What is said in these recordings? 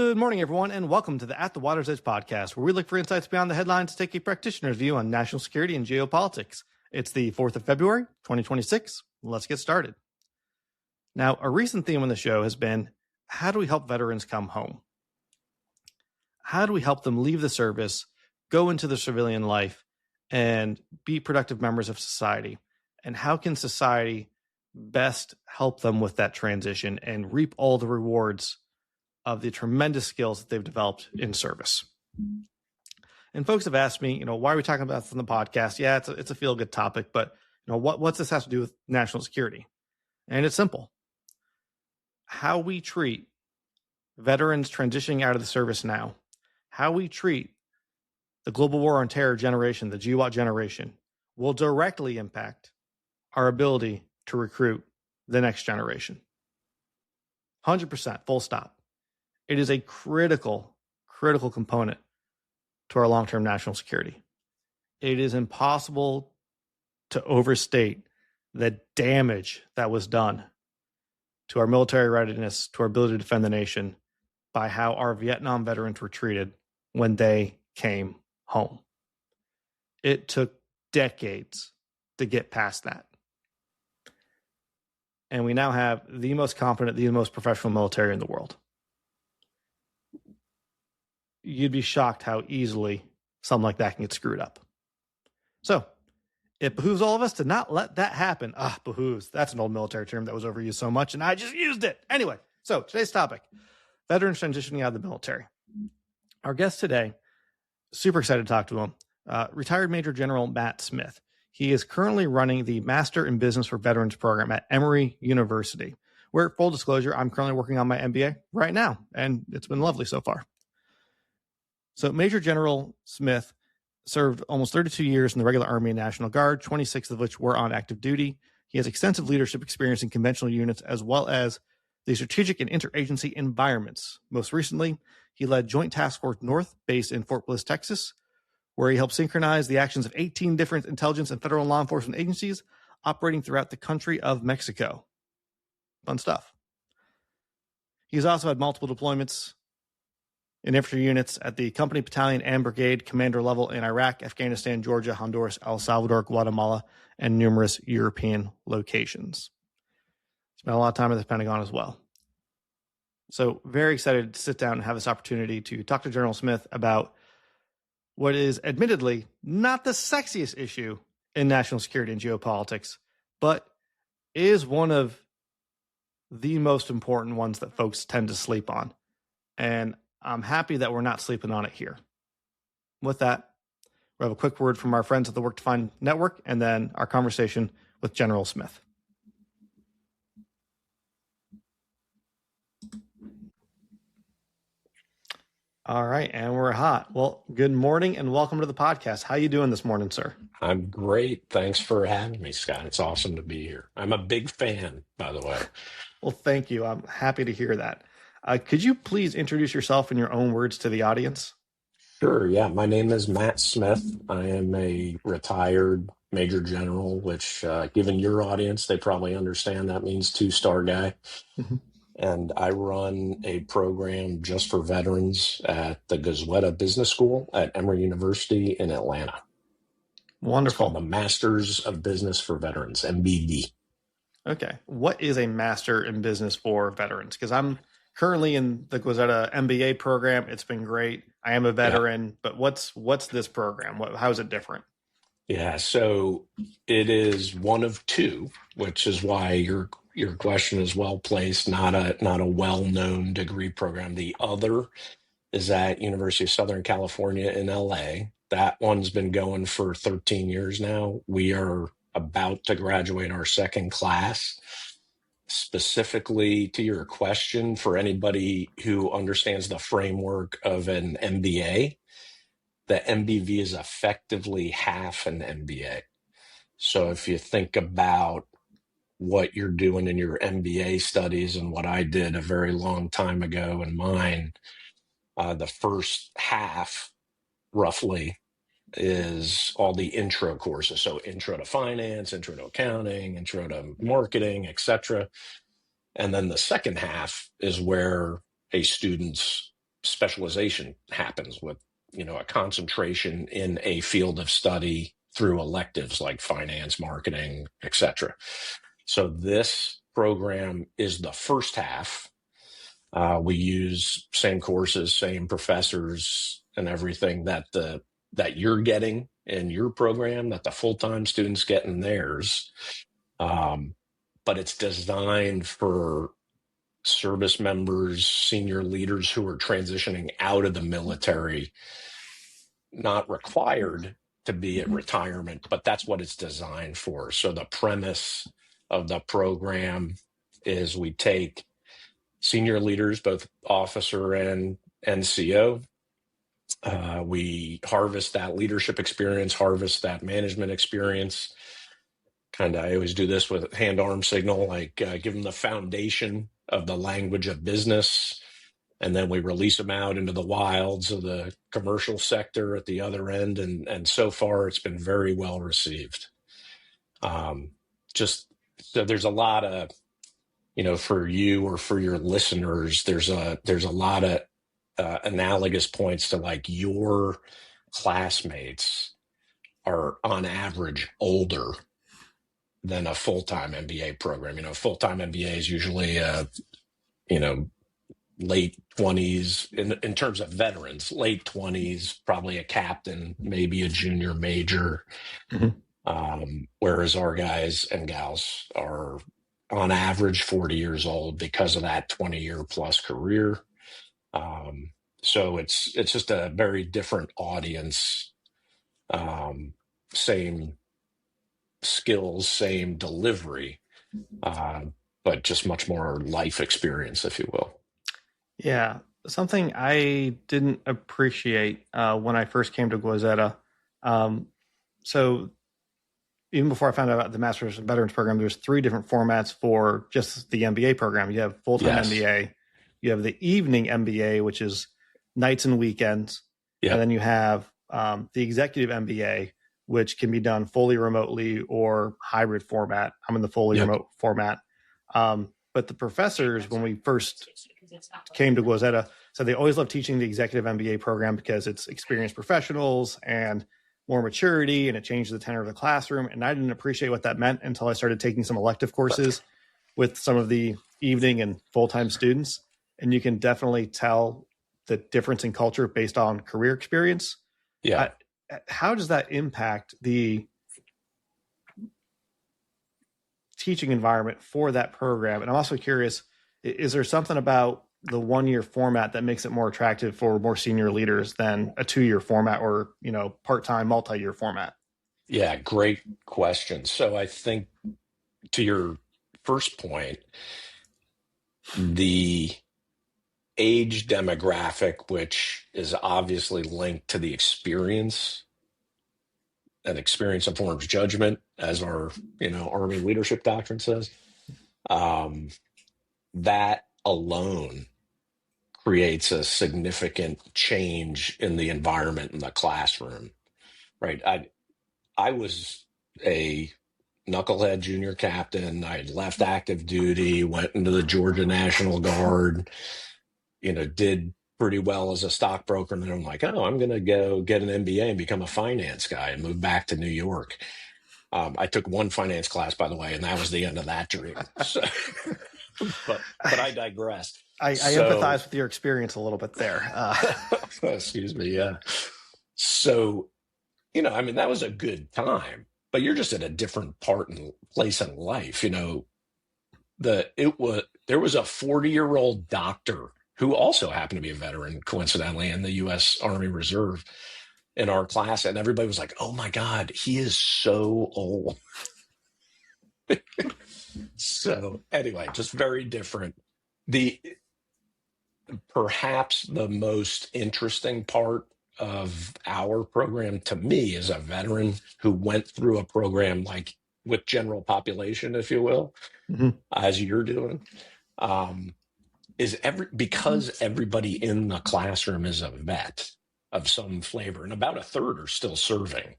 Good morning, everyone, and welcome to the At the Water's Edge podcast, where we look for insights beyond the headlines to take a practitioner's view on national security and geopolitics. It's the 4th of February, 2026. Let's get started. Now, a recent theme on the show has been, how do we help veterans come home? How do we help them leave the service, go into the civilian life, and be productive members of society? And how can society best help them with that transition and reap all the rewards of the tremendous skills that they've developed in service? And folks have asked me, why are we talking about this on the podcast? Yeah, it's a feel-good topic, but what's this have to do with national security? And it's simple. How we treat veterans transitioning out of the service now, how we treat the global war on terror generation, the GWOT generation, will directly impact our ability to recruit the next generation. 100%, full stop. It is a critical component to our long-term national security. It is impossible to overstate the damage that was done to our military readiness, to our ability to defend the nation, by how our Vietnam veterans were treated when they came home. It took decades to get past that. And we now have the most competent, the most professional military in the world. You'd be shocked how easily something like that can get screwed up. So it behooves all of us to not let that happen. Behooves. That's an old military term that was overused so much, and I just used it. Anyway, so today's topic, veterans transitioning out of the military. Our guest today, super excited to talk to him, retired Major General Matt Smith. He is currently running the Master in Business for Veterans program at Emory University, where, full disclosure, I'm currently working on my MBA right now, and it's been lovely so far. So Major General Smith served almost 32 years in the regular Army and National Guard, 26 of which were on active duty. He has extensive leadership experience in conventional units as well as the strategic and interagency environments. Most recently, he led Joint Task Force North, based in Fort Bliss, Texas, where he helped synchronize the actions of 18 different intelligence and federal law enforcement agencies operating throughout the country of Mexico. Fun stuff. He's also had multiple deployments in infantry units at the company, battalion, and brigade commander level in Iraq, Afghanistan, Georgia, Honduras, El Salvador, Guatemala, and numerous European locations. Spent a lot of time at the Pentagon as well. So very excited to sit down and have this opportunity to talk to General Smith about what is admittedly not the sexiest issue in national security and geopolitics, but is one of the most important ones that folks tend to sleep on. And I'm happy that we're not sleeping on it here. With that, we'll have a quick word from our friends at the Work to Find Network, and then our conversation with General Smith. All right, and we're hot. Well, good morning and welcome to the podcast. How you doing this morning, sir? I'm great. Thanks for having me, Scott. It's awesome to be here. I'm a big fan, by the way. Well, thank you. I'm happy to hear that. Could you please introduce yourself in your own words to the audience? Sure. Yeah. My name is Matt Smith. I am a retired Major General, which, given your audience, they probably understand that means 2-star guy. Mm-hmm. And I run a program just for veterans at the Goizueta Business School at Emory University in Atlanta. Wonderful. It's called the Masters of Business for Veterans, MBV. Okay. What is a Master in Business for Veterans? Because I'm currently in the Goizueta MBA program. It's been great. I am a veteran, but what's this program? How is it different? Yeah, so it is one of two, which is why your question is well placed. Not a well-known degree program. The other is at University of Southern California in LA. That one's been going for 13 years now. We are about to graduate our second class. Specifically to your question, for anybody who understands the framework of an MBA, the MBV is effectively half an MBA. So if you think about what you're doing in your MBA studies and what I did a very long time ago in mine, the first half roughly is all the intro courses. So intro to finance, intro to accounting, intro to marketing, etc. And then the second half is where a student's specialization happens with, a concentration in a field of study through electives like finance, marketing, etc. So this program is the first half. We use same courses, same professors, and everything that you're getting in your program, that the full-time students get in theirs. But it's designed for service members, senior leaders who are transitioning out of the military, not required to be at retirement, but that's what it's designed for. So the premise of the program is we take senior leaders, both officer and NCO. We harvest that leadership experience, harvest that management experience. I always do this with hand-arm signal, like give them the foundation of the language of business, and then we release them out into the wilds of the commercial sector at the other end. And so far, it's been very well received. Just so there's a lot of, for you or for your listeners, there's a lot of analogous points to like your classmates are on average older than a full-time MBA program. Full-time MBA is usually, late 20s in terms of veterans, late 20s, probably a captain, maybe a junior major. Whereas our guys and gals are on average 40 years old because of that 20-year plus career. So it's just a very different audience, same skills, same delivery, but just much more life experience, if you will. Yeah. Something I didn't appreciate when I first came to Goizueta. So even before I found out about the Master's in Veterans program, there's 3 different formats for just the MBA program. You have full-time MBA, you have the evening MBA, which is nights and weekends, and then you have the executive MBA, which can be done fully remotely or hybrid format. I'm in the fully remote format. But the professors, when we first came to Goizueta, said they always love teaching the executive MBA program because it's experienced professionals and more maturity, and it changed the tenor of the classroom. And I didn't appreciate what that meant until I started taking some elective courses with some of the evening and full-time students. And you can definitely tell the difference in culture based on career experience. Yeah. How does that impact the teaching environment for that program? And I'm also curious, is there something about the 1-year format that makes it more attractive for more senior leaders than a 2-year format or, part-time multi-year format? Yeah, great question. So I think to your first point, the age demographic, which is obviously linked to the experience, and experience informs judgment, as our, Army leadership doctrine says, that alone creates a significant change in the environment in the classroom, right? I was a knucklehead junior captain. I had left active duty, went into the Georgia National Guard, did pretty well as a stockbroker. And then I'm like, oh, I'm going to go get an MBA and become a finance guy and move back to New York. I took 1 finance class, by the way, and that was the end of that dream. So, but I digress. I empathize with your experience a little bit there. Excuse me. Yeah. So, that was a good time, but you're just at a different place in life. There was a 40-year-old doctor who also happened to be a veteran, coincidentally, in the U.S. Army Reserve in our class. And everybody was like, oh my God, he is so old. So anyway, just very different. Perhaps the most interesting part of our program to me as a veteran who went through a program like with general population, if you will, as you're doing, is because everybody in the classroom is a vet of some flavor, and about a third are still serving,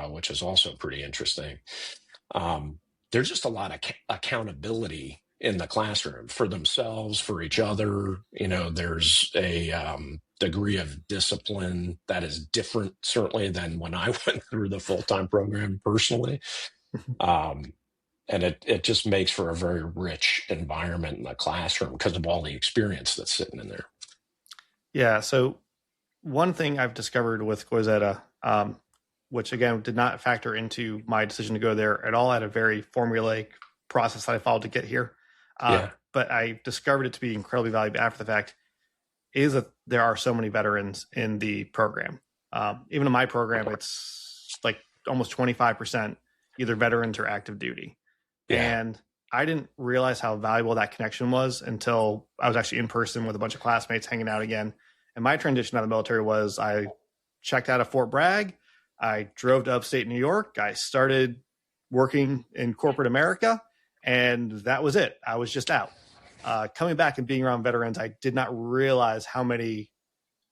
which is also pretty interesting. There's just a lot of accountability in the classroom for themselves, for each other. There's a degree of discipline that is different, certainly, than when I went through the full-time program personally. And it just makes for a very rich environment in the classroom because of all the experience that's sitting in there. Yeah. So one thing I've discovered with Goizueta, which again did not factor into my decision to go there at all, I had a very formulaic process that I followed to get here. But I discovered it to be incredibly valuable after the fact, is that there are so many veterans in the program. Even in my program, it's like almost 25% either veterans or active duty. Yeah. And I didn't realize how valuable that connection was until I was actually in person with a bunch of classmates hanging out again. And my transition out of the military was I checked out of Fort Bragg. I drove to upstate New York. I started working in corporate America, and that was it. I was just out. Coming back and being around veterans, I did not realize how many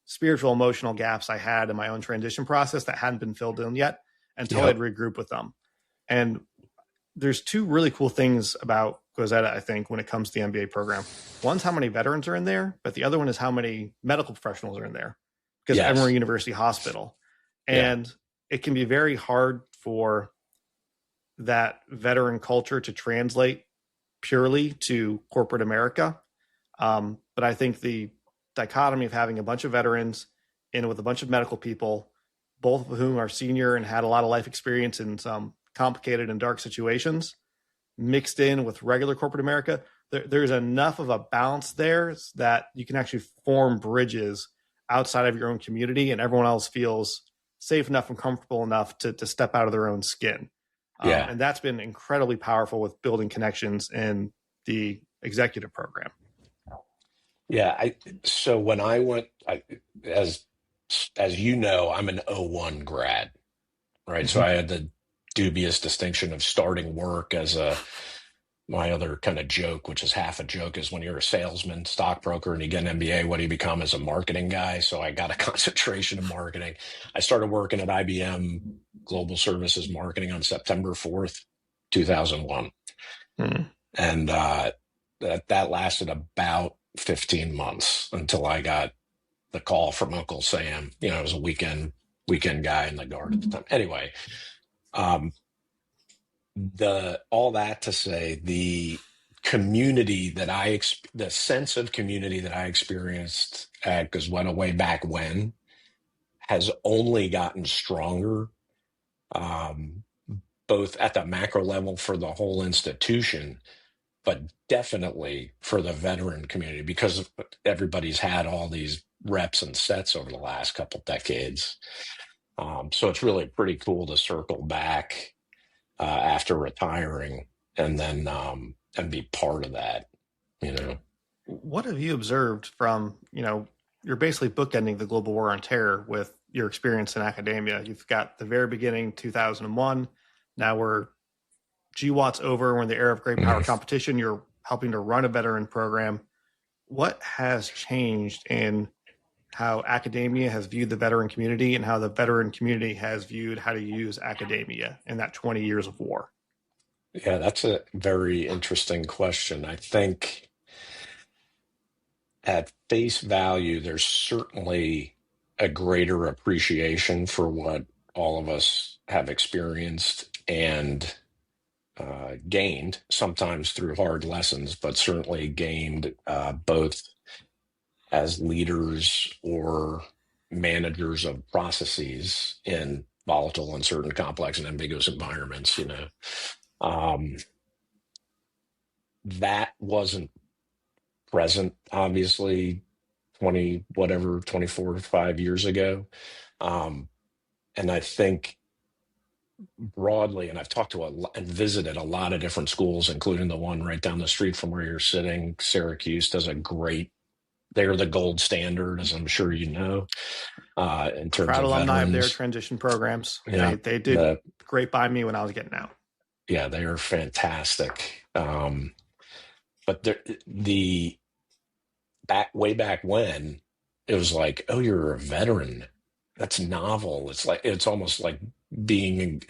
spiritual, emotional gaps I had in my own transition process that hadn't been filled in yet until I'd regroup with them. And there's two really cool things about Goizueta, I think, when it comes to the MBA program. One's how many veterans are in there, but the other one is how many medical professionals are in there, because Emory University Hospital. And it can be very hard for that veteran culture to translate purely to corporate America. But I think the dichotomy of having a bunch of veterans in with a bunch of medical people, both of whom are senior and had a lot of life experience in some complicated and dark situations, mixed in with regular corporate America, there's enough of a balance there that you can actually form bridges outside of your own community, and everyone else feels safe enough and comfortable enough to step out of their own skin. And that's been incredibly powerful with building connections in the executive program. Yeah. So when I went, as you know, I'm an 01 grad, right? So I had the dubious distinction of starting work as my other kind of joke, which is half a joke, is when you're a salesman, stockbroker, and you get an MBA, what do you become as a marketing guy? So I got a concentration in marketing. I started working at IBM Global Services Marketing on September 4th, 2001. And that lasted about 15 months until I got the call from Uncle Sam. I was a weekend guy in the Guard at the time. Anyway, all that to say, the community the sense of community that I experienced at Goizueta way back when has only gotten stronger, both at the macro level for the whole institution, but definitely for the veteran community, because everybody's had all these reps and sets over the last couple decades. So it's really pretty cool to circle back after retiring and then and be part of that. What have you observed from, you're basically bookending the global war on terror with your experience in academia. You've got the very beginning, 2001. Now we're GWOT's over. We're in the era of great power competition. You're helping to run a veteran program. What has changed in how academia has viewed the veteran community and how the veteran community has viewed how to use academia in that 20 years of war? Yeah, that's a very interesting question. I think at face value, there's certainly a greater appreciation for what all of us have experienced and gained, sometimes through hard lessons, but certainly gained both as leaders or managers of processes in volatile, uncertain, complex, and ambiguous environments. That wasn't present, obviously, 24 to 5 years ago. And I think broadly, and I've talked to and visited a lot of different schools, including the one right down the street from where you're sitting. Syracuse does they're the gold standard, as I'm sure you know, in terms Proud of alumni veterans. of their transition programs. Yeah, they did great by me when I was getting out. Yeah, they are fantastic. But way back when, it was like, oh, you're a veteran. That's novel. It's almost like being,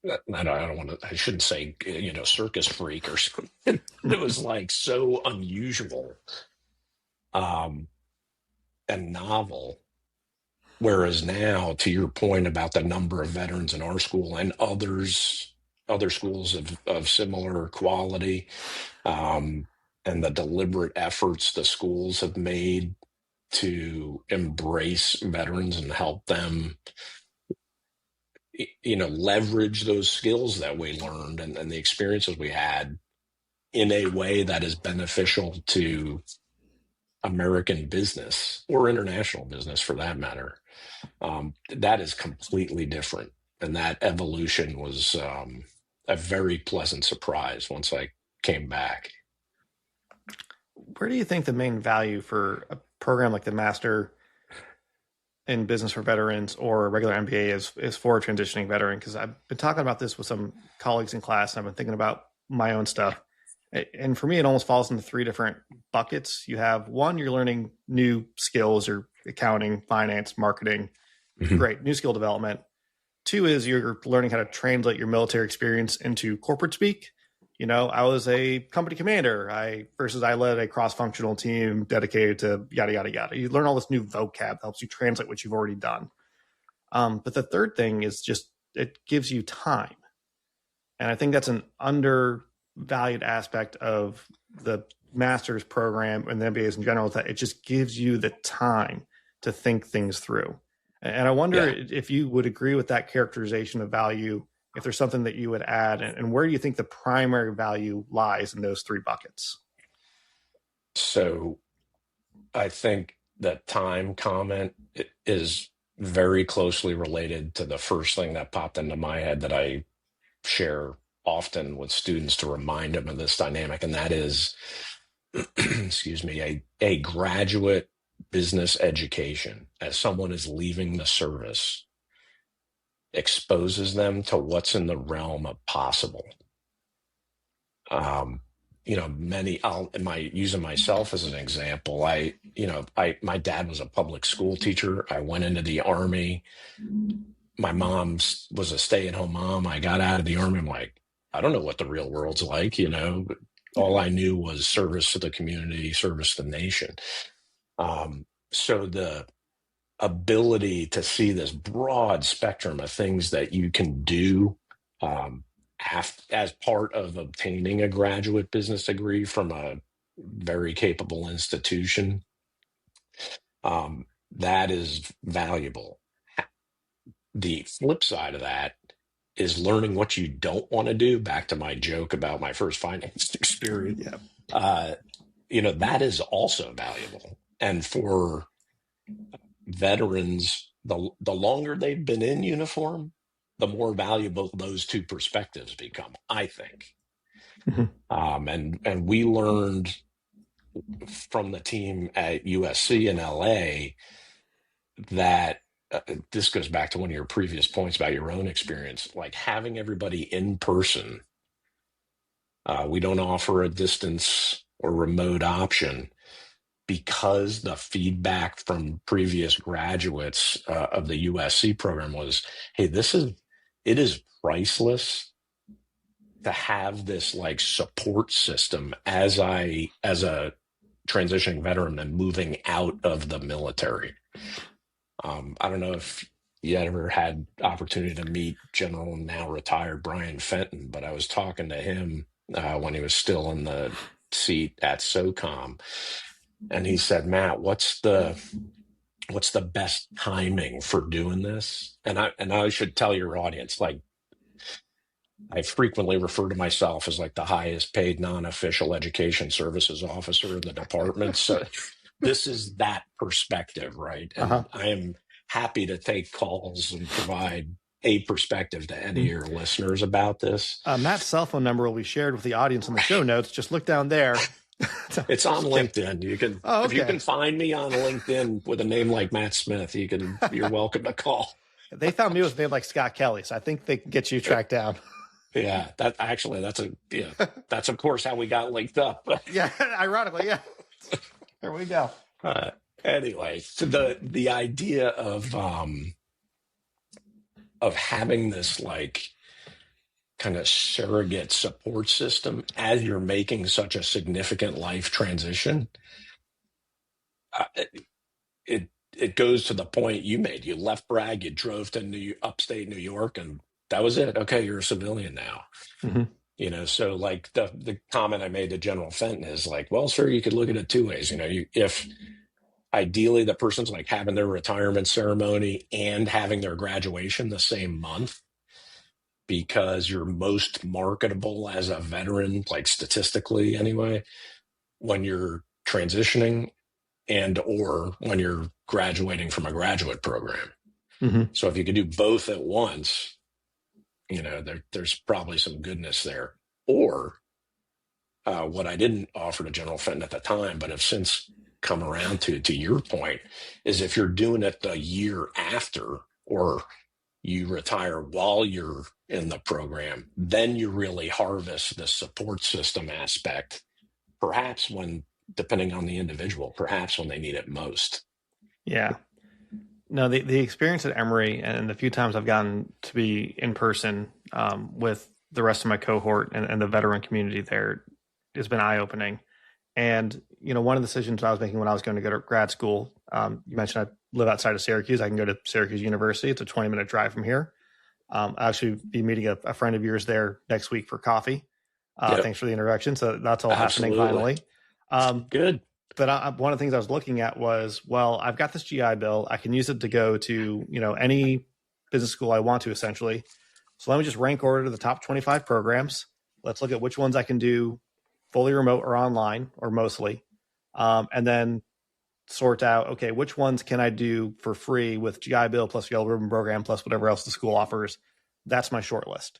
I don't want to, I shouldn't say, circus freak or something. It was like so unusual, um, and novel. Whereas now, to your point about the number of veterans in our school and other schools of similar quality, um, and the deliberate efforts the schools have made to embrace veterans and help them, leverage those skills that we learned and the experiences we had in a way that is beneficial to American business or international business for that matter. That is completely different. And that evolution was a very pleasant surprise once I came back. Where do you think the main value for a program like the Master in Business for Veterans or a regular MBA is for a transitioning veteran? Because I've been talking about this with some colleagues in class, and I've been thinking about my own stuff. And for me, it almost falls into three different buckets. You have one, you're learning new skills or accounting, finance, marketing. Mhm. Great, new skill development. Two is you're learning how to translate your military experience into corporate speak. I was a company commander. I led a cross-functional team dedicated to yada yada yada. You learn all this new vocab that helps you translate what you've already done. But the third thing is just it gives you time, and I think that's an undervalued aspect of the master's program and the MBAs in general. Is that it just gives you the time to think things through. And I wonder Yeah. if you would agree with that characterization of value, if there's something that you would add, and where do you think the primary value lies in those three buckets? So I think the time comment is very closely related to the first thing that popped into my head that I share often with students to remind them of this dynamic. And that is, excuse me, a graduate business education as someone is leaving the service exposes them to what's in the realm of possible. Using myself as an example, my dad was a public school teacher. I went into the Army. My mom was a stay-at-home mom. I got out of the Army. I'm like, I don't know what the real world's like, all I knew was service to the community, service to the nation. So the ability to see this broad spectrum of things that you can do, as part of obtaining a graduate business degree from a very capable institution, that is valuable. The flip side of that is learning what you don't want to do. Back to my joke about my first finance experience. Yeah. That is also valuable. And for veterans, the longer they've been in uniform, the more valuable those two perspectives become, I think. And we learned from the team at USC in LA that this goes back to one of your previous points about your own experience, like having everybody in person. We don't offer a distance or remote option because the feedback from previous graduates of the USC program was, hey, it is priceless to have this like support system as a transitioning veteran and moving out of the military. I don't know if you ever had opportunity to meet General now retired Brian Fenton, but I was talking to him when he was still in the seat at SOCOM, and he said, Matt, what's the best timing for doing this? And I should tell your audience, like, I frequently refer to myself as like the highest paid non-official education services officer in the department. So this is that perspective, right? And I am happy to take calls and provide a perspective to any of your listeners about this. Matt's cell phone number will be shared with the audience in the show notes. Just look down there. It's on LinkedIn. You can, if you can find me on LinkedIn with a name like Matt Smith, you're welcome to call. They found me with a name like Scott Kelly, so I think they can get you tracked down. Yeah, that's of course how we got linked up. Yeah, ironically, yeah. There we go. Anyway, so the idea of having this like kind of surrogate support system as you're making such a significant life transition. It goes to the point you made. You left Bragg, you drove to upstate New York, and that was it. Okay, you're a civilian now. Mm-hmm. So like the comment I made to General Fenton is like, well, sir, you could look at it two ways. If ideally the person's like having their retirement ceremony and having their graduation the same month, because you're most marketable as a veteran, like statistically anyway, when you're transitioning and or when you're graduating from a graduate program. Mm-hmm. So if you could do both at once, there's probably some goodness there. Or what I didn't offer to General Fenton at the time, but have since come around to your point, is if you're doing it the year after, or you retire while you're in the program, then you really harvest the support system aspect, perhaps depending on the individual, perhaps when they need it most. Yeah. No, the experience at Emory and the few times I've gotten to be in person with the rest of my cohort and the veteran community there has been eye-opening. And, one of the decisions I was making when I was going to go to grad school, you mentioned I live outside of Syracuse. I can go to Syracuse University. It's a 20-minute drive from here. I'll actually be meeting a friend of yours there next week for coffee. Yep. Thanks for the introduction. So that's all Absolutely. happening finally. Good. But one of the things I was looking at was, well, I've got this GI Bill. I can use it to go to, any business school I want to, essentially. So let me just rank order the top 25 programs. Let's look at which ones I can do fully remote or online or mostly. And then sort out, okay, which ones can I do for free with GI Bill plus Yellow Ribbon program plus whatever else the school offers. That's my short list.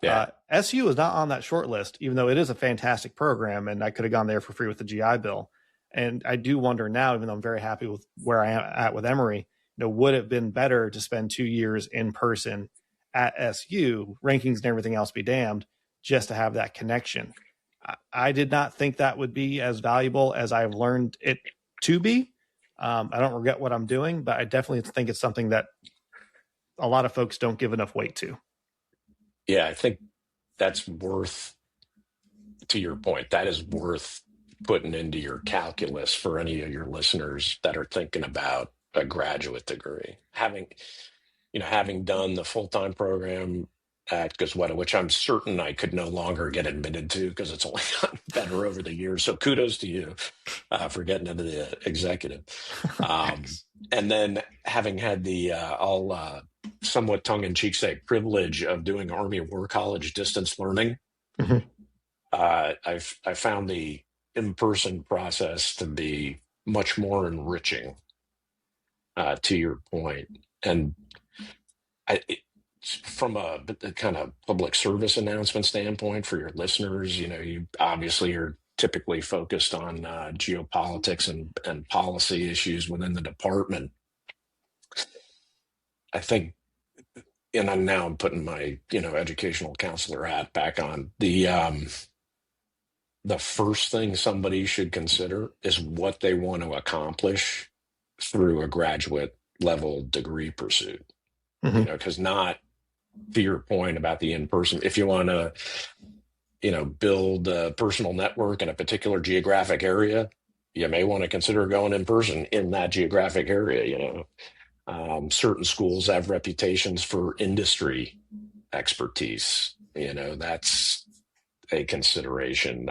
Yeah. SU is not on that short list, even though it is a fantastic program and I could have gone there for free with the GI Bill. And I do wonder now, even though I'm very happy with where I am at with Emory, would it have been better to spend 2 years in person at SU, rankings and everything else be damned, just to have that connection? I did not think that would be as valuable as I've learned it to be. I don't regret what I'm doing, but I definitely think it's something that a lot of folks don't give enough weight to. Yeah, I think that's worth, to your point, that is worth putting into your calculus for any of your listeners that are thinking about a graduate degree. Having done the full-time program at Goizueta, which I'm certain I could no longer get admitted to because it's only gotten better over the years. So kudos to you for getting into the executive. And then having had the somewhat tongue-in-cheek say privilege of doing Army War College distance learning, Mm-hmm. I found the in-person process to be much more enriching, to your point. And from a kind of public service announcement standpoint for your listeners, you obviously are typically focused on geopolitics and policy issues within the department. I think, and now I'm putting my educational counselor hat back on. The first thing somebody should consider is what they want to accomplish through a graduate level degree pursuit. Mm-hmm. Because not, to your point about the in-person, if you want to, build a personal network in a particular geographic area, you may want to consider going in person in that geographic area. Certain schools have reputations for industry expertise. That's a consideration.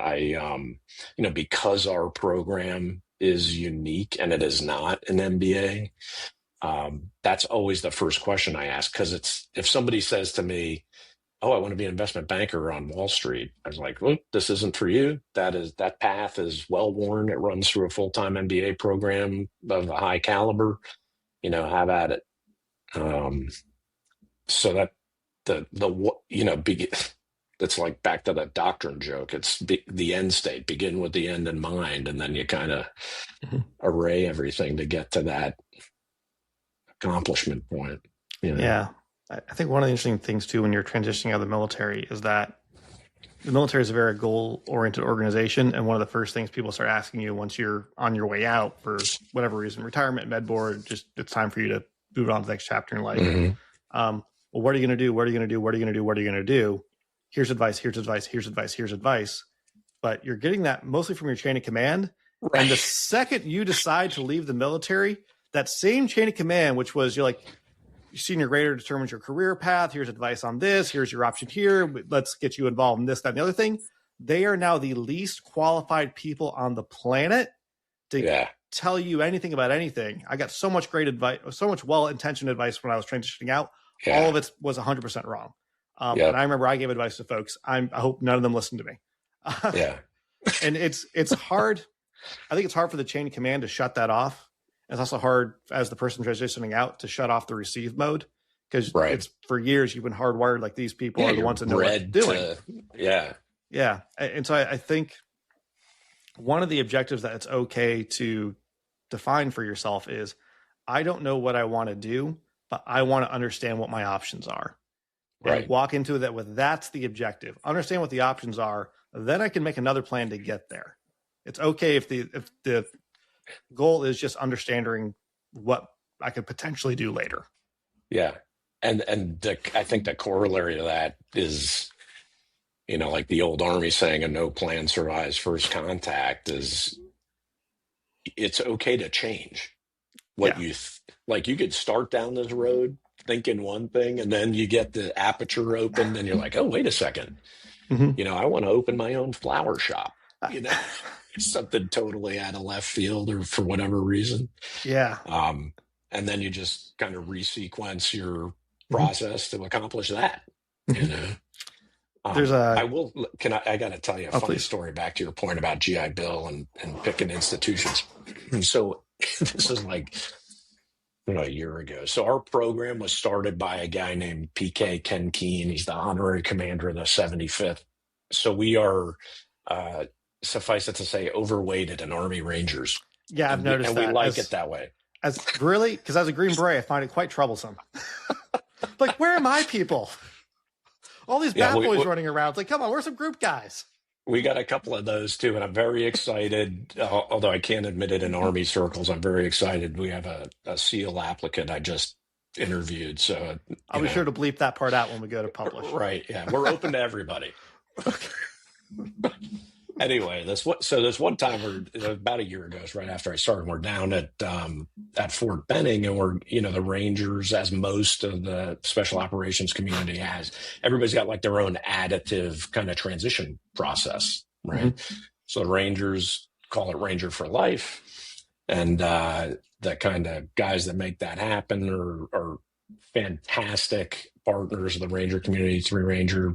Because our program is unique and it is not an MBA, that's always the first question I ask. Because if somebody says to me, "Oh, I want to be an investment banker on Wall Street," I was like, "Well, this isn't for you. That path is well worn. It runs through a full-time MBA program of a high caliber. Have at it." So that it's like back to that doctrine joke. It's the end state. Begin with the end in mind, and then you kind of array everything to get to that accomplishment point. Yeah. I think one of the interesting things too, when you're transitioning out of the military, is that the military is a very goal-oriented organization. And one of the first things people start asking you once you're on your way out for whatever reason, retirement, med board, just it's time for you to move on to the next chapter in life. Mm-hmm. Well, what are you going to do? What are you going to do? What are you going to do? What are you going to do? here's advice, here's advice, here's advice, here's advice. But you're getting that mostly from your chain of command. Right. And the second you decide to leave the military, that same chain of command, which was you're like, your senior grader determines your career path. Here's advice on this. Here's your option here. Let's get you involved in this, that, and the other thing. They are now the least qualified people on the planet to tell you anything about anything. I got so much great advice, so much well-intentioned advice when I was transitioning out. Yeah. All of it was 100% wrong. And I remember I gave advice to folks. I hope none of them listened to me. And it's hard. I think it's hard for the chain of command to shut that off. It's also hard as the person transitioning out to shut off the receive mode, because it's for years you've been hardwired like these people are the ones that know what they're doing. Yeah. And so I think one of the objectives that it's okay to define for yourself is, I don't know what I want to do, but I want to understand what my options are. And walk into that with that's the objective. Understand what the options are. Then I can make another plan to get there. It's okay if the goal is just understanding what I could potentially do later. Yeah. And I think the corollary to that is, like the old Army saying, a no plan survives first contact, is it's okay to change what you like. You could start down this road thinking one thing, and then you get the aperture open and you're like, oh, wait a second. I want to open my own flower shop, something totally out of left field or for whatever reason. And then you just kind of resequence your process to accomplish that. There's I got to tell you a funny story back to your point about GI Bill and picking institutions. And so this is like, a year ago. So our program was started by a guy named PK Ken Keene. He's the honorary commander of the 75th. So we are, suffice it to say, overweighted in Army Rangers. Yeah, I've noticed that. And we like it that way. Because as a Green Beret, I find it quite troublesome. Like, where are my people? All these bad boys running around. It's like, come on, we're some group guys. We got a couple of those too, and I'm very excited. Although I can't admit it in Army circles, I'm very excited. We have a SEAL applicant I just interviewed, so I'll be sure to bleep that part out when we go to publish. Right? Yeah, we're open to everybody. Anyway, this one time, about a year ago, it's right after I started. We're down at Fort Benning, and we're the Rangers, as most of the special operations community has. Everybody's got like their own additive kind of transition process, right? So the Rangers call it Ranger for Life, and the kind of guys that make that happen are fantastic partners of the Ranger community. Three Ranger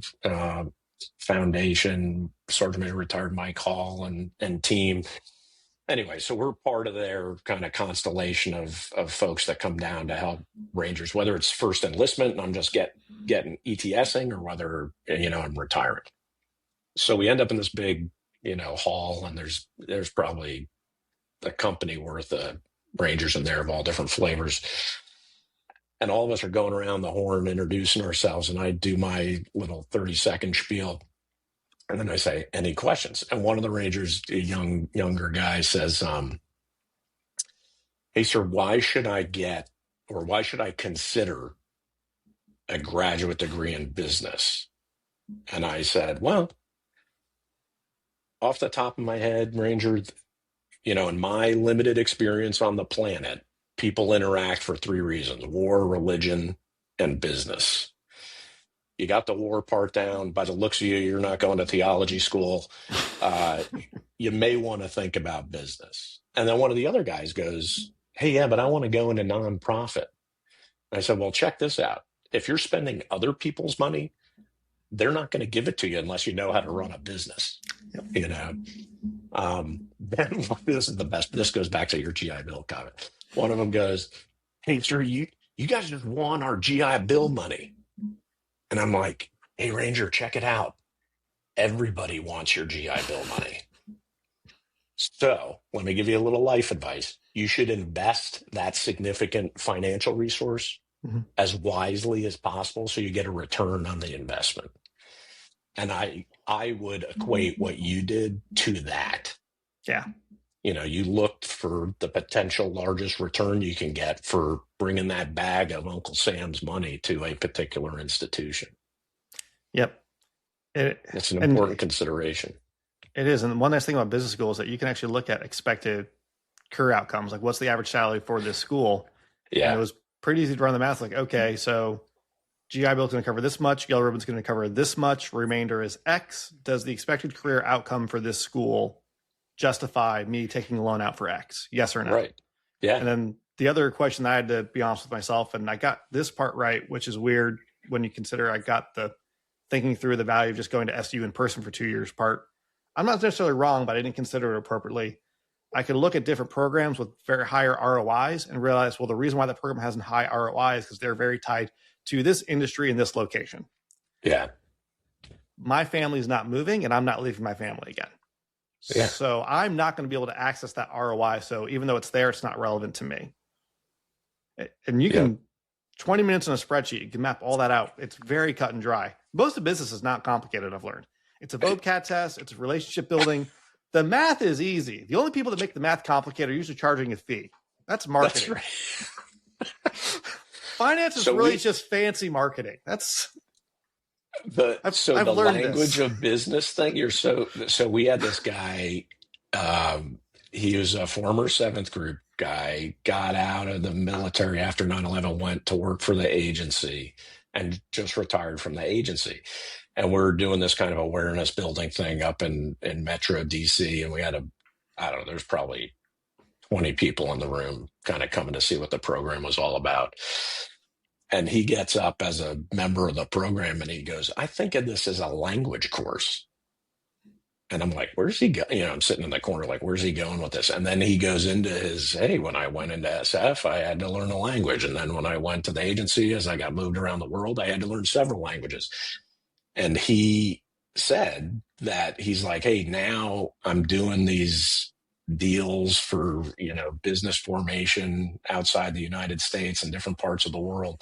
Foundation, Sergeant Major retired Mike Hall and team. Anyway, so we're part of their kind of constellation of folks that come down to help Rangers, whether it's first enlistment and I'm just getting ETSing, or whether I'm retiring. So we end up in this big hall, and there's probably a company worth of Rangers in there of all different flavors. And all of us are going around the horn introducing ourselves, and I do my little 30-second spiel. And then I say, any questions? And one of the Rangers, a younger guy, says, hey, sir, why should I consider a graduate degree in business? And I said, well, off the top of my head, Ranger, in my limited experience on the planet, people interact for three reasons: war, religion, and business. You got the war part down. By the looks of you, you're not going to theology school. You may want to think about business. And then one of the other guys goes, hey, yeah, but I want to go into nonprofit. And I said, well, check this out. If you're spending other people's money, they're not going to give it to you unless you know how to run a business. Then this is the best. This goes back to your GI Bill comment. One of them goes, hey, sir, you guys just won our GI Bill money. And I'm like, hey, Ranger, check it out. Everybody wants your GI Bill money. So let me give you a little life advice. You should invest that significant financial resource as wisely as possible so you get a return on the investment. And I would equate what you did to that. Yeah. You looked for the potential largest return you can get for bringing that bag of Uncle Sam's money to a particular institution. Yep. It, That's an and important consideration. it is. And one nice thing about business school is that you can actually look at expected career outcomes. Like, what's the average salary for this school? And it Yeah. was pretty easy to run the math. Like, okay, so GI Bill is going to cover this much. Yellow Ribbon's going to cover this much. Remainder is X. Does the expected career outcome for this school justify me taking a loan out for X? Yes or no? Right. Yeah. And then the other question I had to be honest with myself, and I got this part right, which is weird when you consider I got the thinking through the value of just going to SU in person for 2 years part. I'm not necessarily wrong, but I didn't consider it appropriately. I could look at different programs with very higher ROIs and realize, well, the reason why the program has a high ROI is because they're very tied to this industry and this location. Yeah. My family's not moving and I'm not leaving my family again. Yeah. So I'm not going to be able to access that ROI. So even though it's there, it's not relevant to me. And you can, 20 minutes on a spreadsheet, you can map all that out. It's very cut and dry. Most of business is not complicated, I've learned. It's a VOCAT test. It's a relationship building. The math is easy. The only people that make the math complicated are usually charging a fee. That's marketing. That's right. Finance is really just fancy marketing. That's I've the language this. of business thing. So we had this guy. He was a former 7th group guy, got out of the military after 9/11, went to work for the agency, and just retired from the agency. And we're doing this kind of awareness building thing up in Metro DC. And we had I don't know, there's probably 20 people in the room kind of coming to see what the program was all about. And he gets up as a member of the program and he goes, I think of this as a language course. And I'm like, where's he going? I'm sitting in the corner, like, where's he going with this? And then he goes into hey, when I went into SF, I had to learn a language. And then when I went to the agency, as I got moved around the world, I had to learn several languages. And he said that he's like, hey, now I'm doing these deals for, business formation outside the United States and different parts of the world.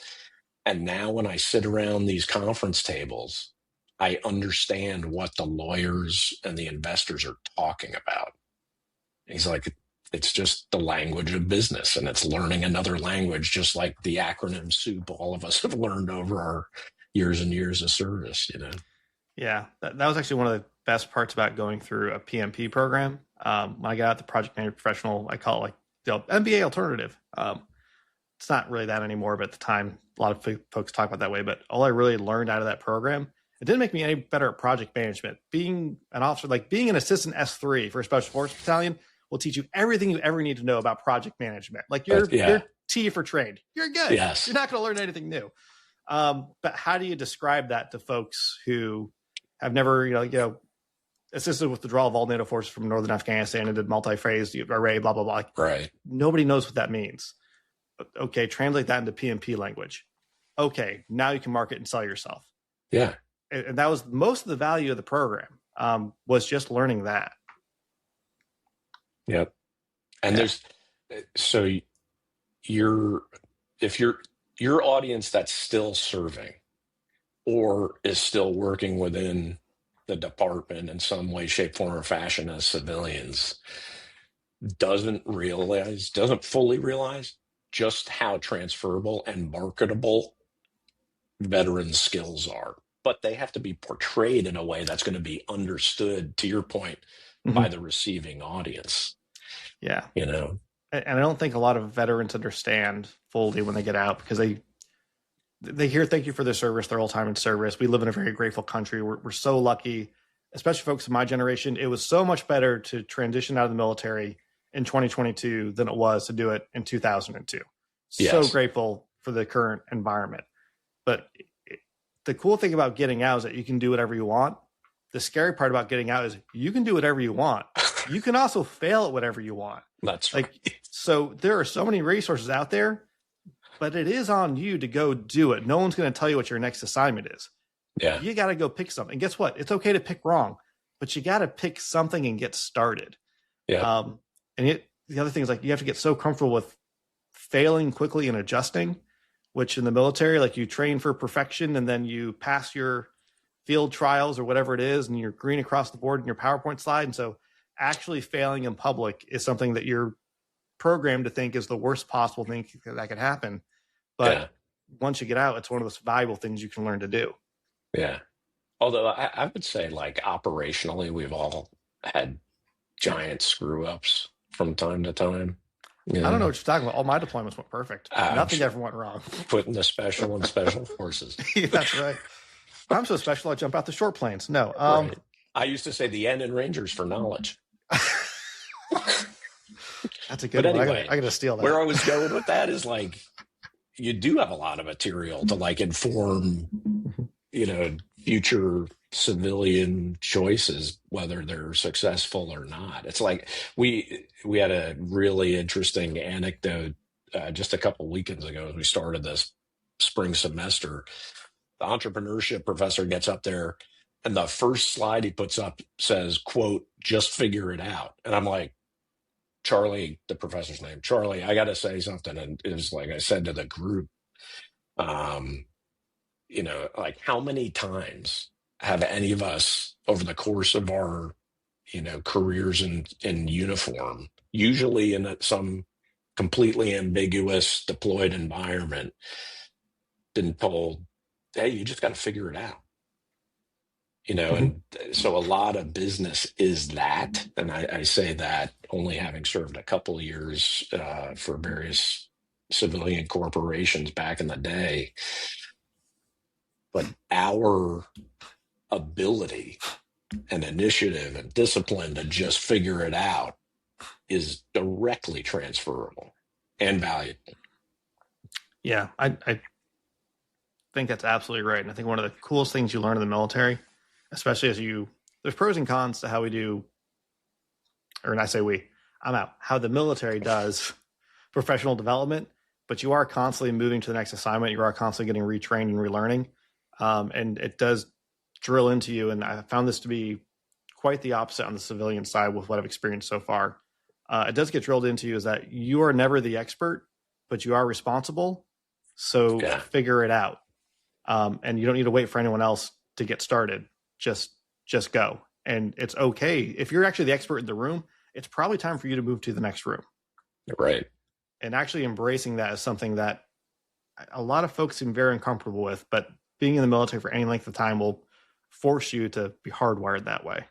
And now when I sit around these conference tables, I understand what the lawyers and the investors are talking about. He's like, it's just the language of business, and it's learning another language, just like the acronym soup all of us have learned over our years and years of service, Yeah, that was actually one of the best parts about going through a PMP program. When I got out the project manager professional, I call it like the MBA alternative. It's not really that anymore, but at the time, a lot of folks talk about that way. But all I really learned out of that program, it didn't make me any better at project management. Being an officer, like being an assistant S3 for a special forces battalion, will teach you everything you ever need to know about project management. Like you're T for trained. You're good. Yes. You're not going to learn anything new. But how do you describe that to folks who have never, assisted with the withdrawal of all NATO forces from northern Afghanistan and did multi-phase array, blah, blah, blah. Right. Nobody knows what that means. Okay, translate that into PMP language. Okay, now you can market and sell yourself. Yeah. And that was most of the value of the program, was just learning that. Yep. And if your audience that's still serving or is still working within the department in some way, shape, form, or fashion as civilians, doesn't fully realize just how transferable and marketable veteran skills are. But they have to be portrayed in a way that's going to be understood, to your point, by the receiving audience. Yeah. And I don't think a lot of veterans understand fully when they get out, because they hear thank you for their service, their whole time in service. We live in a very grateful country. We're so lucky, especially folks in my generation. It was so much better to transition out of the military in 2022 than it was to do it in 2002. Yes. So grateful for the current environment. But the cool thing about getting out is that you can do whatever you want. The scary part about getting out is you can do whatever you want. You can also fail at whatever you want. That's right. So there are so many resources out there, but it is on you to go do it. No one's going to tell you what your next assignment is. Yeah. You got to go pick something. And guess what? It's okay to pick wrong, but you got to pick something and get started. Yeah. The other thing is, like, you have to get so comfortable with failing quickly and adjusting, which in the military, like, you train for perfection and then you pass your field trials or whatever it is, and you're green across the board in your PowerPoint slide. And so actually failing in public is something that you're programmed to think is the worst possible thing that could happen. But once you get out, it's one of the most valuable things you can learn to do. Yeah. Although I would say, like, operationally, we've all had Yeah. giant screw ups from time to time. I don't know Yeah. what you're talking about. All my deployments went perfect. I'm Nothing ever went wrong. putting the special in special forces. That's right. I'm so special I jump out the short planes. No. Right. I used to say the N in Rangers for knowledge. That's a good But one. anyway, I gotta steal that. where I was going with that is, like, you do have a lot of material to, like, inform, future civilian choices, whether they're successful or not. It's like we had a really interesting anecdote just a couple weekends ago as we started this spring semester. The entrepreneurship professor gets up there, and the first slide he puts up says, quote, "just figure it out." And I'm like, Charlie, the professor's name, Charlie, I got to say something. And it was like I said to the group, um, like, how many times have any of us over the course of our, careers in uniform, usually in some completely ambiguous deployed environment, been told, hey, you just got to figure it out. And so a lot of business is that. And I say that only having served a couple of years for various civilian corporations back in the day. But our ability and initiative and discipline to just figure it out is directly transferable and valuable. Yeah, I think that's absolutely right. And I think one of the coolest things you learn in the military, especially there's pros and cons to how we do, or and I say I'm out, how the military does professional development, but you are constantly moving to the next assignment. You are constantly getting retrained and relearning. And it does drill into you. And I found this to be quite the opposite on the civilian side with what I've experienced so far. It does get drilled into you is that you are never the expert, but you are responsible. So figure it out. And you don't need to wait for anyone else to get started. Just go. And it's okay. If you're actually the expert in the room, it's probably time for you to move to the next room. Right. And actually embracing that is something that a lot of folks seem very uncomfortable with, but being in the military for any length of time will force you to be hardwired that way.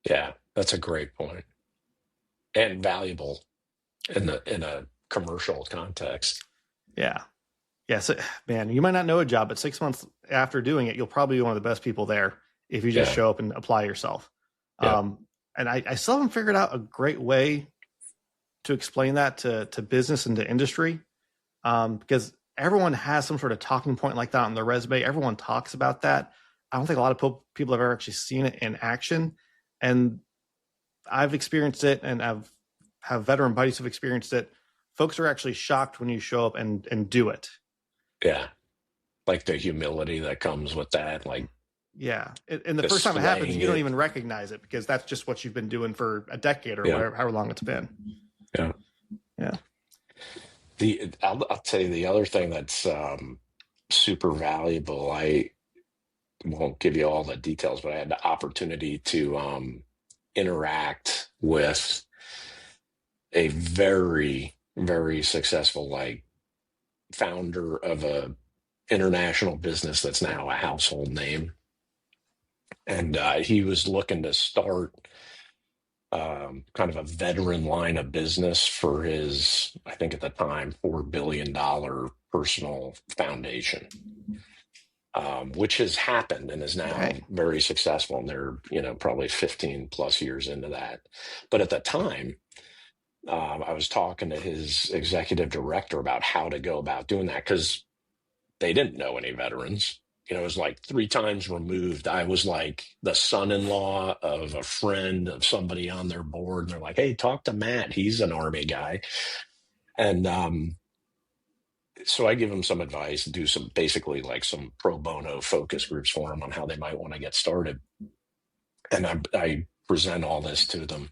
Yeah, that's a great point. And valuable in a commercial context. Yeah. Yeah. So, man, you might not know a job, but 6 months after doing it, you'll probably be one of the best people there if you just show up and apply yourself. Yeah. And I still haven't figured out a great way to explain that to business and to industry, because everyone has some sort of talking point like that on their resume. Everyone talks about that. I don't think a lot of people have ever actually seen it in action. And I've experienced it, and have veteran buddies who've experienced it. Folks are actually shocked when you show up and do it. Yeah. Like the humility that comes with that. Like, yeah. And the first time it happens, you don't even recognize it because that's just what you've been doing for a decade or whatever, however long it's been. Yeah. Yeah. I'll tell you the other thing that's super valuable. I won't give you all the details, but I had the opportunity to interact with a very, very successful, like, founder of a international business that's now a household name. And he was looking to start kind of a veteran line of business for his, I think at the time, $4 billion personal foundation, which has happened and is now very successful. And they're, probably 15 plus years into that. But at the time, I was talking to his executive director about how to go about doing that because they didn't know any veterans. It was like 3 times removed. I was like the son-in-law of a friend of somebody on their board. And they're like, hey, talk to Matt. He's an Army guy. And so I give him some advice, do some basically like some pro bono focus groups for them on how they might want to get started. And I present all this to them.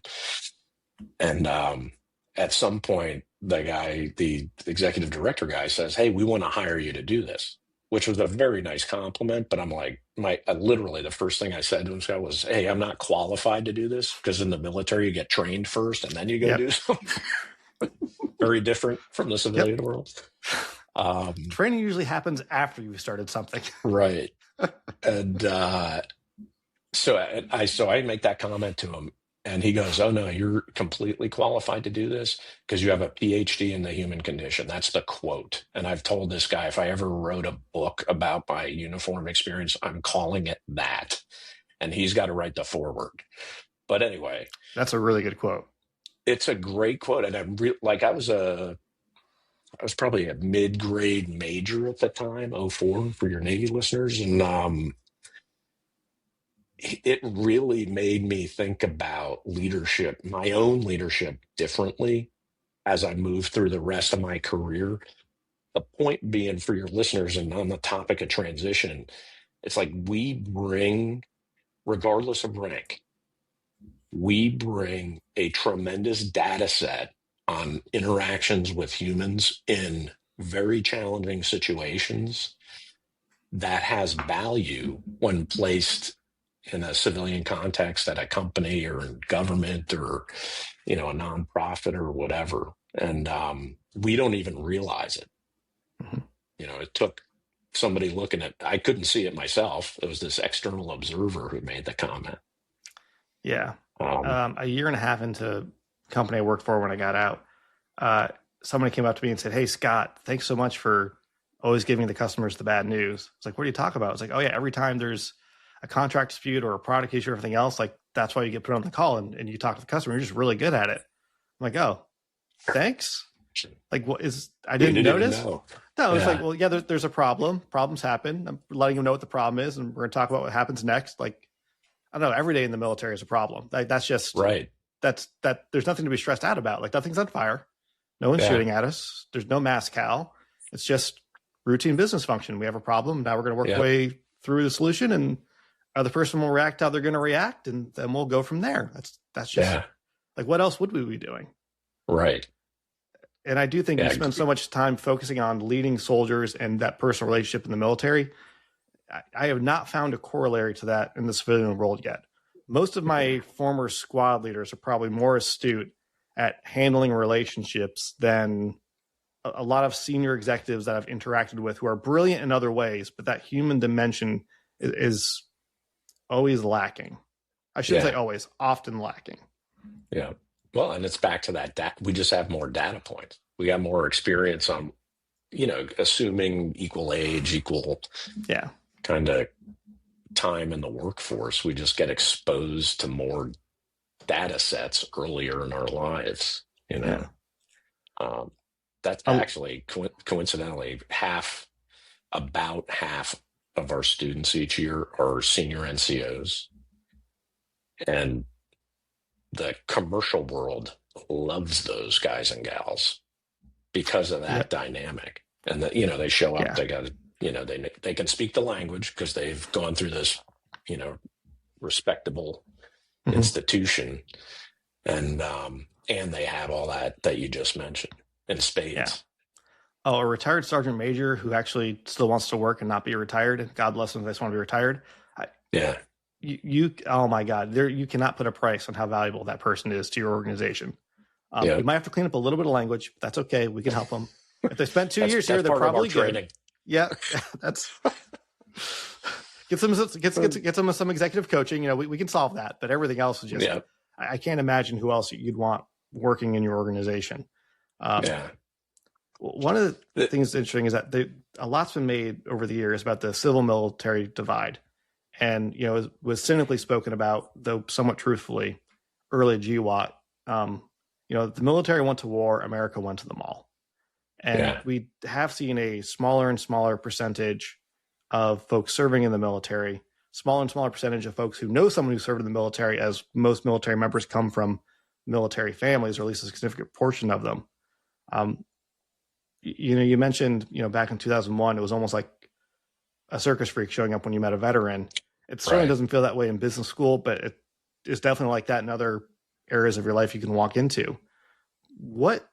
And at some point, the executive director guy says, hey, we want to hire you to do this, which was a very nice compliment. But I'm like, literally the first thing I said to him was, hey, I'm not qualified to do this because in the military, you get trained first and then you go do something. Very different from the civilian world. Training usually happens after you started something. Right. And So I make that comment to him, and he goes, "Oh no, you're completely qualified to do this because you have a PhD in the human condition." That's the quote. And I've told this guy, if I ever wrote a book about my uniform experience, I'm calling it that, and he's got to write the foreword. But anyway, That's a really good quote. it's a great quote, and I was probably a mid-grade major at the time, '04 for your Navy listeners, and it really made me think about leadership, my own leadership, differently as I moved through the rest of my career. The point being, for your listeners, and on the topic of transition, it's like we bring, regardless of rank, we bring a tremendous data set on interactions with humans in very challenging situations that has value when placed in a civilian context at a company or in government or a nonprofit or whatever, and we don't even realize it. Mhm. It took somebody looking at, I couldn't see it myself. It was this external observer who made the comment. Yeah. um, A year and a half into the company I worked for when I got out, somebody came up to me and said, "Hey, Scott, thanks so much for always giving the customers the bad news." It's like, "What do you talk about?" It's like, "Oh yeah, every time there's a contract dispute or a product issue or everything else, like that's why you get put on the call and you talk to the customer. You're just really good at it." I'm like, "Oh, thanks." Like, what is, I you didn't didn't even notice. know. No, it's like, Yeah, well, yeah, there's a problem. Problems happen. I'm letting them know what the problem is, and we're going to talk about what happens next. Like, I don't know, every day in the military is a problem. Like, that's just, right. that there's nothing to be stressed out about. Like, nothing's on fire. No one's Yeah, shooting at us. There's no mass cal. It's just routine business function. We have a problem. Now we're going to work yeah, way through the solution, and other person will react how they're going to react, and then we'll go from there. That's just yeah, like, what else would we be doing? right. And I do think we Yeah, spend so much time focusing on leading soldiers and that personal relationship in the military. I have not found a corollary to that in the civilian world yet. Most of my former squad leaders are probably more astute at handling relationships than a lot of senior executives that I've interacted with, who are brilliant in other ways, but that human dimension is always lacking. I shouldn't say yeah, always, often lacking. yeah. Well, and it's back to that. We just have more data points. We got more experience on, assuming equal age, equal Yeah. kind of time in the workforce. We just get exposed to more data sets earlier in our lives. Yeah. Um, that's Um, actually coincidentally about half of our students each year are senior NCOs, and the commercial world loves those guys and gals because of yeah. that dynamic. And that, they show up, Yeah. they got, they can speak the language because they've gone through this, respectable Mhm. institution, and they have all that you just mentioned in Yeah. spades. Oh, a retired sergeant major who actually still wants to work and not be retired. God bless them if they just want to be retired. I, Yeah, oh my God, you cannot put a price on how valuable that person is to your organization. yeah. We might have to clean up a little bit of language, but that's okay. We can help them. If they spent 2 years That's here, they're part of our probably good. training. Yeah, that's get some some executive coaching. We can solve that, but everything else is just, Yeah, I can't imagine who else you'd want working in your organization. yeah. One of the things that's interesting is that a lot's been made over the years about the civil military divide, and was cynically spoken about, though somewhat truthfully, early GWOT. The military went to war, America went to the mall, and Yeah, we have seen a smaller and smaller percentage of folks serving in the military, smaller and smaller percentage of folks who know someone who served in the military, as most military members come from military families, or at least a significant portion of them. Um, you mentioned, back in 2001, it was almost like a circus freak showing up when you met a veteran. It certainly right. doesn't feel that way in business school, but it is definitely like that in other areas of your life you can walk into. What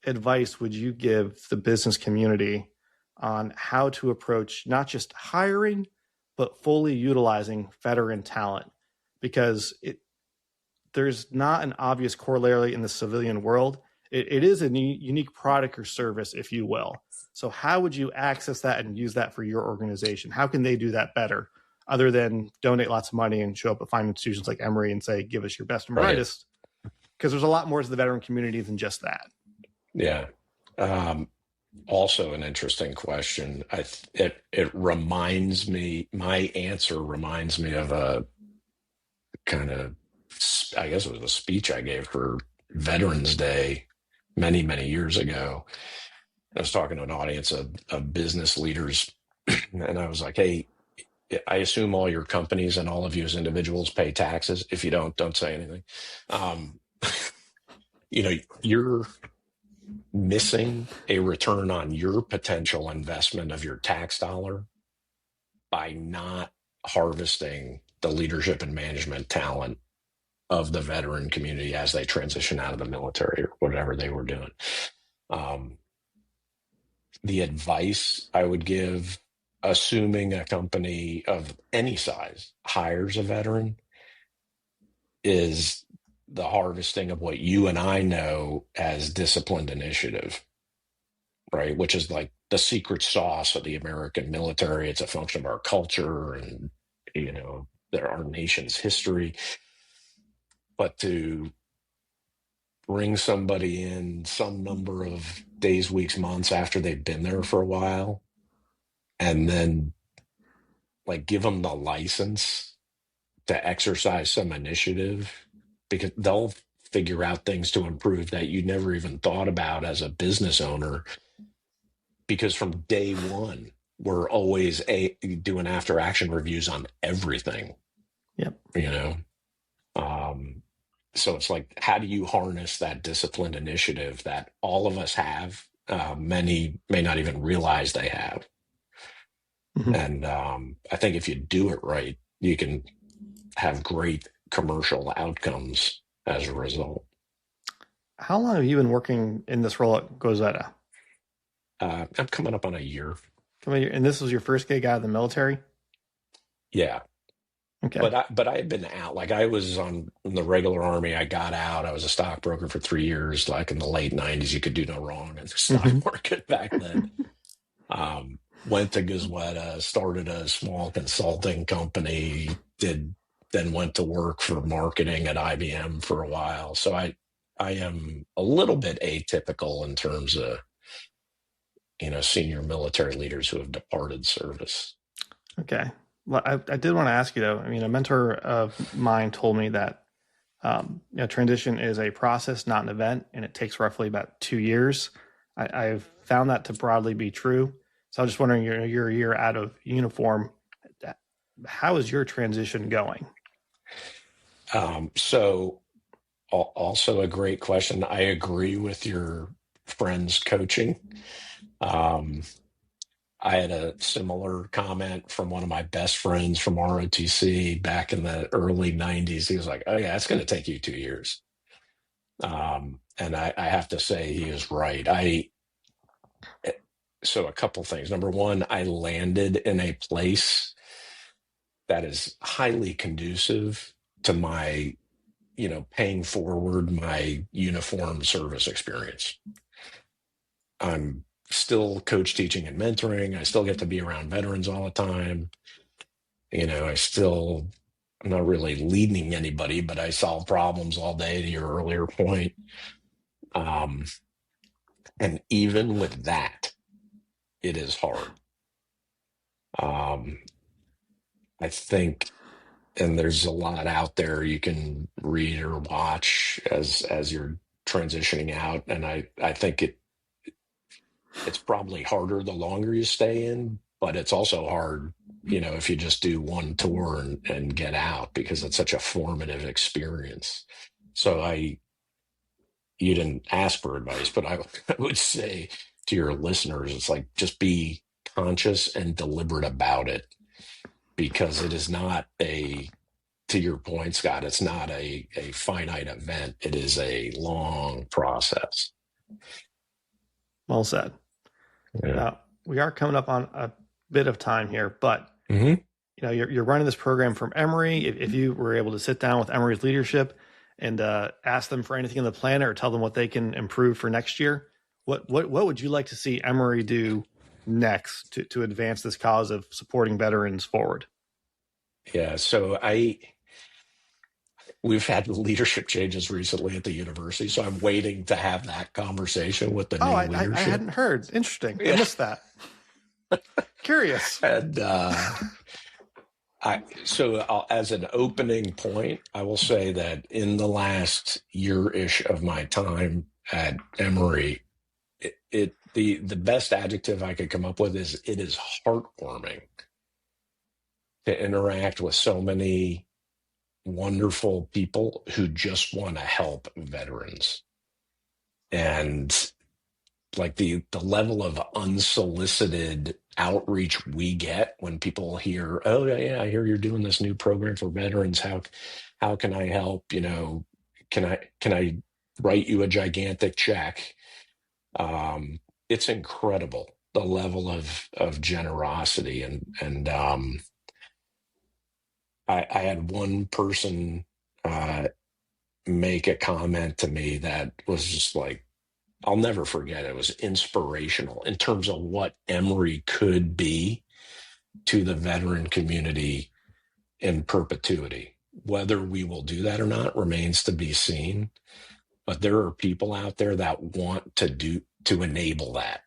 advice would you give the business community on how to approach not just hiring, but fully utilizing veteran talent? Because there's not an obvious corollary in the civilian world. It is a unique product or service, if you will. So how would you access that and use that for your organization? How can they do that better? other than donate lots of money and show up at fine institutions like Emory and say, give us your best and brightest. Because there's a lot more to the veteran community than just that. Yeah. Also an interesting question. It reminds me, my answer reminds me of a kind of, I guess it was a speech I gave for Veterans Day many, many years ago. I was talking to an audience of business leaders, and I was like, hey, I assume all your companies and all of you as individuals pay taxes. If you don't say anything. You're missing a return on your potential investment of your tax dollar by not harvesting the leadership and management talent of the veteran community as they transition out of the military or whatever they were doing. The advice I would give, assuming a company of any size hires a veteran, is the harvesting of what you and I know as disciplined initiative, right? Which is like the secret sauce of the American military. It's a function of our culture and, our nation's history. But to bring somebody in some number of days, weeks, months after they've been there for a while, and then like give them the license to exercise some initiative, because they'll figure out things to improve that you never even thought about as a business owner. Because from day one, we're always doing after action reviews on everything. Yep. So it's like, how do you harness that disciplined initiative that all of us have? Many may not even realize they have. Mm-hmm. And I think if you do it right, you can have great commercial outcomes as a result. How long have you been working in this role at Goizueta? I'm coming up on a year. And this was your first gig out of the military? Yeah. Okay. But I had been out. Like, I was in the regular Army. I got out. I was a stockbroker for 3 years. Like in the late 90s, you could do no wrong in the stock market back then. Went to Goizueta, started a small consulting company, then went to work for marketing at IBM for a while. So I am a little bit atypical in terms of, senior military leaders who have departed service. Okay. Well, I did want to ask you, though. I mean, a mentor of mine told me that transition is a process, not an event, and it takes roughly about 2 years. I've found that to broadly be true. So I'm just wondering, you're a year out of uniform. How is your transition going? So also a great question. I agree with your friend's coaching. I had a similar comment from one of my best friends from ROTC back in the early 90s. He was like, oh yeah, it's going to take you 2 years. And I have to say he is right. So a couple things. Number one, I landed in a place that is highly conducive to my, paying forward my uniform service experience. I'm still coach, teaching, and mentoring. I still get to be around veterans all the time. I'm not really leading anybody, but I solve problems all day, to your earlier point. And even with that, it is hard. I think, and there's a lot out there you can read or watch as you're transitioning out. And I think it's probably harder the longer you stay in, but it's also hard, if you just do one tour and get out, because it's such a formative experience. So you didn't ask for advice, but I would say to your listeners, it's like, just be conscious and deliberate about it, because it is not to your point, Scott, it's not a finite event. It is a long process. Well said. Yeah. We are coming up on a bit of time here, but you're running this program from Emory. If you were able to sit down with Emory's leadership and ask them for anything in the plan, or tell them what they can improve for next year, what would you like to see Emory do next to advance this cause of supporting veterans forward? Yeah. So we've had leadership changes recently at the university, so I'm waiting to have that conversation with the Oh, new I leadership. hadn't heard. Interesting. I Yeah. missed that. Curious. And as an opening point, I will say that in the last year-ish of my time at Emory, the best adjective I could come up with is it is heartwarming to interact with so many wonderful people who just want to help veterans. And like the level of unsolicited outreach we get when people hear, oh yeah, I hear you're doing this new program for veterans. How can I help? Can I write you a gigantic check? It's incredible, the level of generosity. And I had one person make a comment to me that was just like, I'll never forget. It was inspirational in terms of what Emory could be to the veteran community in perpetuity. Whether we will do that or not remains to be seen. But there are people out there that want to enable that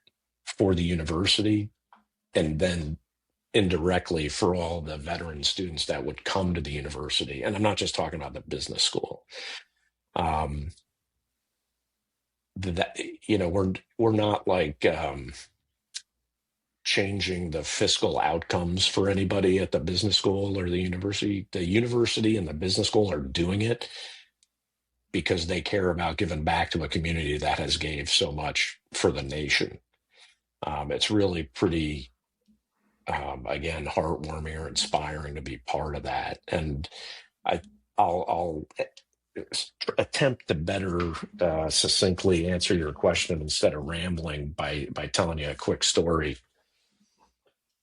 for the university, and then indirectly for all the veteran students that would come to the university. And I'm not just talking about the business school. Um, that we're not like changing the fiscal outcomes for anybody at the business school or the university. The university and the business school are doing it because they care about giving back to a community that has gave so much for the nation. It's really pretty, again, heartwarming or inspiring to be part of that. And I'll attempt to better succinctly answer your question instead of rambling by telling you a quick story.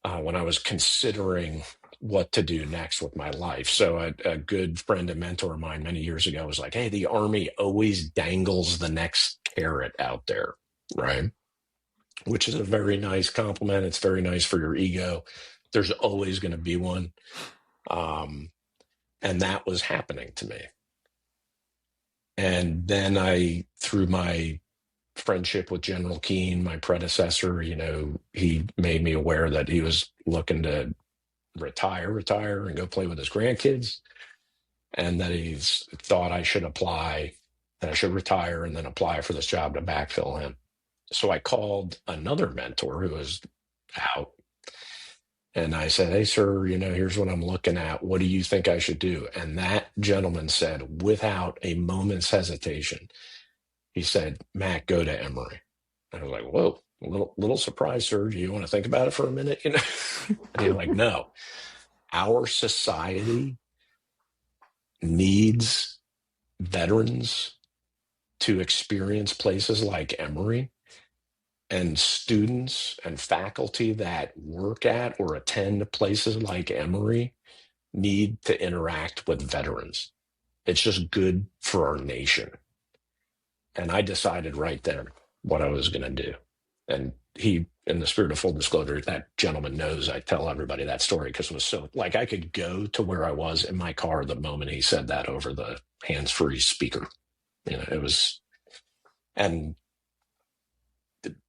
When I was considering what to do next with my life. So a good friend and mentor of mine many years ago was like, hey, the Army always dangles the next carrot out there, right? Which is a very nice compliment. It's very nice for your ego. There's always going to be one. And that was happening to me. And then through my friendship with General Keane, my predecessor, he made me aware that he was looking to retire and go play with his grandkids, and that he's thought I should apply, that I should retire and then apply for this job to backfill him. So I called another mentor who was out, and I said, hey, sir, here's what I'm looking at. What do you think I should do? And that gentleman said, without a moment's hesitation, he said, Matt, go to Emory. And I was like, whoa, a little surprised, sir. Do you want to think about it for a minute? And he's like, no, our society needs veterans to experience places like Emory, and students and faculty that work at or attend places like Emory need to interact with veterans. It's just good for our nation. And I decided right then what I was going to do. And he, in the spirit of full disclosure, that gentleman knows I tell everybody that story because it was so, like, I could go to where I was in my car the moment he said that over the hands-free speaker. It was, and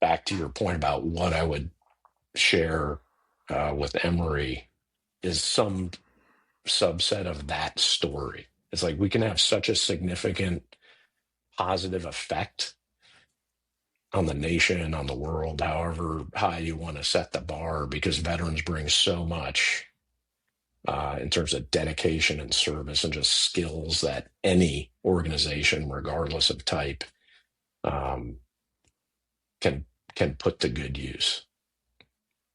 back to your point about what I would share with Emory is some subset of that story. It's like we can have such a significant positive effect on the nation, on the world, however high you want to set the bar, because veterans bring so much in terms of dedication and service and just skills that any organization, regardless of type, can put to good use.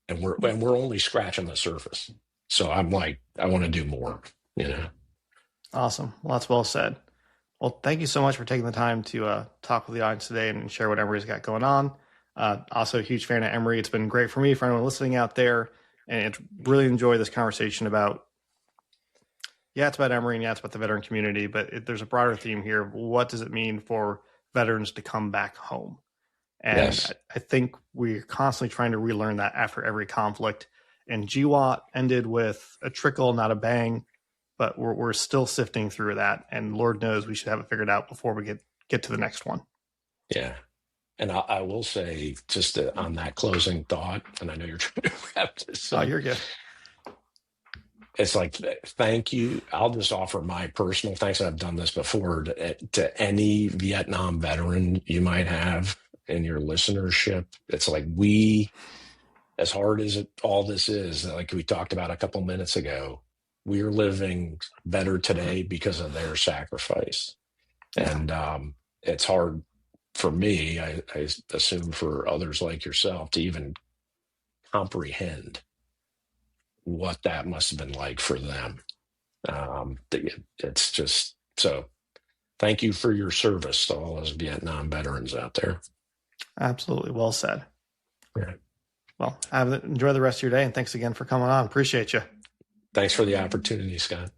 And we're only scratching the surface. So I'm like, I want to do more, Awesome. Well, that's well said. Well, thank you so much for taking the time to talk with the audience today and share what Emory's got going on. Also, a huge fan of Emory. It's been great for me, for anyone listening out there, and it's really enjoy this conversation about, it's about Emory and it's about the veteran community, but there's a broader theme here. What does it mean for veterans to come back home? And yes. I think we're constantly trying to relearn that after every conflict. and GWOT ended with a trickle, not a bang, but we're still sifting through that. And Lord knows we should have it figured out before we get to the next one. Yeah. And I will say, just on that closing thought, and I know you're trying to wrap this up. Oh, you're good. It's like, thank you. I'll just offer my personal thanks. I've done this before to any Vietnam veteran you might have in your listenership. It's like, as hard as all this is, like we talked about a couple minutes ago, we're living better today because of their sacrifice. Yeah. And it's hard for me, I assume for others like yourself, to even comprehend what that must have been like for them. It's just so. Thank you for your service to all those Vietnam veterans out there. Absolutely. Well said. Yeah. Well, enjoy the rest of your day, and thanks again for coming on. Appreciate you. Thanks for the opportunity, Scott.